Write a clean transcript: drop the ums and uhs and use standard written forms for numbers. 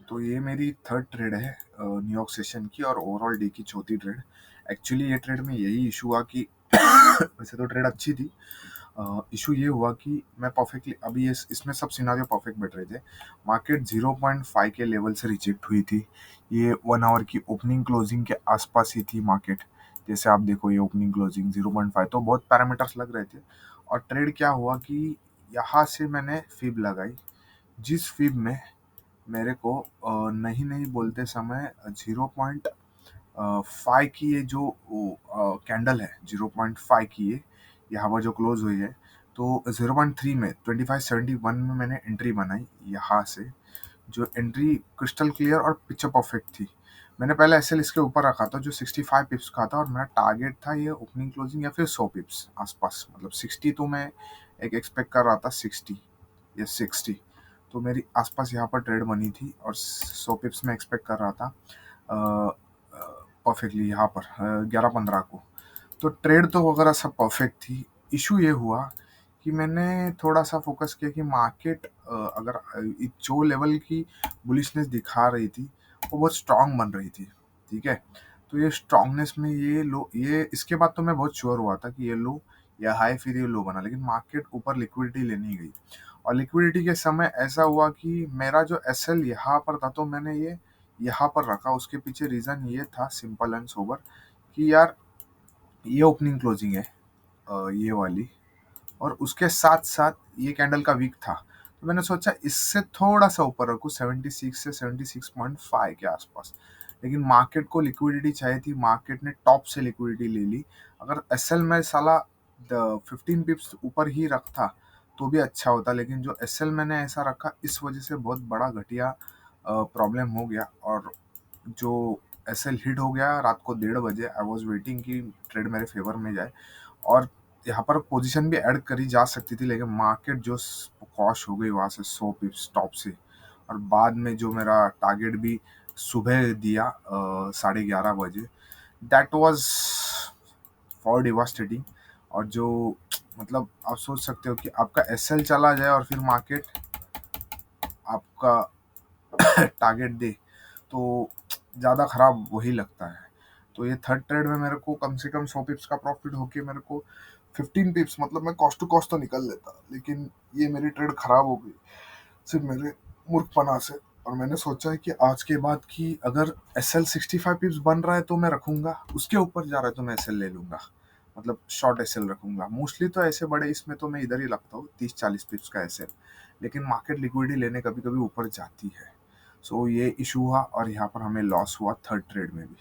तो ये मेरी थर्ड ट्रेड है न्यूयॉर्क सेशन की और ओवरऑल डे की चौथी ट्रेड। एक्चुअली ये ट्रेड में यही इशू हुआ कि वैसे तो ट्रेड अच्छी थी। इशू ये हुआ कि मैं परफेक्टली अभी ये इसमें सब सिनारियो परफेक्ट बैठ रहे थे। मार्केट 0.5 के लेवल से रिजेक्ट हुई थी। ये 1 आवर की ओपनिंग क्लोजिंग के आसपास ही थी मार्केट। जैसे आप देखो ये ओपनिंग क्लोजिंग 0.5 तो बहुत पैरामीटर्स लग रहे थे। और ट्रेड क्या हुआ कि यहाँ से मैंने फिब लगाई, जिस फिब में मेरे को नहीं नहीं बोलते समय 0.5 की ये जो कैंडल है 0.5 की ये यहाँ पर जो क्लोज हुई है, तो 0.3 में 2571 में मैंने एंट्री बनाई यहाँ से। जो एंट्री क्रिस्टल क्लियर और पिक्चर परफेक्ट थी। मैंने पहले एसएल इसके ऊपर रखा था जो 65 पिप्स का था और मेरा टारगेट था ये ओपनिंग क्लोजिंग या फिर 100 पिप्स आसपास, मतलब 60 तो मैं एक एक्सपेक्ट कर रहा था, 60 या 60 तो मेरी आसपास यहाँ पर ट्रेड बनी थी और 100 पिप्स में एक्सपेक्ट कर रहा था परफेक्टली यहाँ पर 11-15 को। तो ट्रेड तो वगैरह सब परफेक्ट थी। इशू ये हुआ कि मैंने थोड़ा सा फोकस किया कि मार्केट अगर जो लेवल की बुलिशनेस दिखा रही थी वो बहुत स्ट्रांग बन रही थी, ठीक है। तो ये स्ट्रांगनेस में ये लो, ये इसके बाद तो मैं बहुत श्योर हुआ था कि ये लो या हाई फिर ये लो बना, लेकिन मार्केट ऊपर लिक्विडिटी लेने गई और लिक्विडिटी के समय ऐसा हुआ कि मेरा जो एसएल यहाँ पर था तो मैंने ये यहाँ पर रखा। उसके पीछे रीज़न ये था सिंपल एंड सोबर कि यार ये ओपनिंग क्लोजिंग है ये वाली, और उसके साथ साथ ये कैंडल का वीक था। तो मैंने सोचा इससे थोड़ा सा ऊपर रखूँ 76 से 76.5 के आसपास। लेकिन मार्केट को लिक्विडिटी चाहिए थी, मार्केट ने टॉप से लिक्विडिटी ले ली। अगर एसएल में साला 15 पिप्स ऊपर ही रखता तो भी अच्छा होता, लेकिन जो एसएल मैंने ऐसा रखा इस वजह से बहुत बड़ा घटिया प्रॉब्लम हो गया। और जो एसएल हिट हो गया रात को 1:30 बजे। आई वॉज वेटिंग कि ट्रेड मेरे फेवर में जाए और यहाँ पर पोजीशन भी ऐड करी जा सकती थी, लेकिन मार्केट जो कॉश हो गई वहाँ से 100 पिप्स टॉप से। और बाद में जो मेरा टारगेट भी सुबह दिया 11:30 बजे, दैट वाज फॉर डिवास्टेटिंग। और जो मतलब आप सोच सकते हो कि आपका एसएल चला जाए और फिर मार्केट आपका टारगेट दे तो ज़्यादा ख़राब वही लगता है। तो ये थर्ड ट्रेड में मेरे को कम से कम 100 पिप्स का प्रॉफिट होके मेरे को 15 पिप्स, मतलब मैं कॉस्ट टू कॉस्ट तो निकल लेता, लेकिन ये मेरी ट्रेड ख़राब हो गई सिर्फ मेरे मूर्खपना से। और मैंने सोचा है कि आज के बाद कि अगर एस एल 65 पिप्स बन रहा है तो मैं रखूँगा, उसके ऊपर जा रहा है तो मैं एस एल ले लूँगा, मतलब शॉर्ट एस एल रखूँगा। मोस्टली तो ऐसे बड़े इसमें तो मैं इधर ही लगता हूँ 30-40 पिप्स का एस एल, लेकिन मार्केट लिक्विडिटी लेने कभी कभी ऊपर जाती है। सो ये इशू हुआ और यहाँ पर हमें लॉस हुआ थर्ड ट्रेड में भी।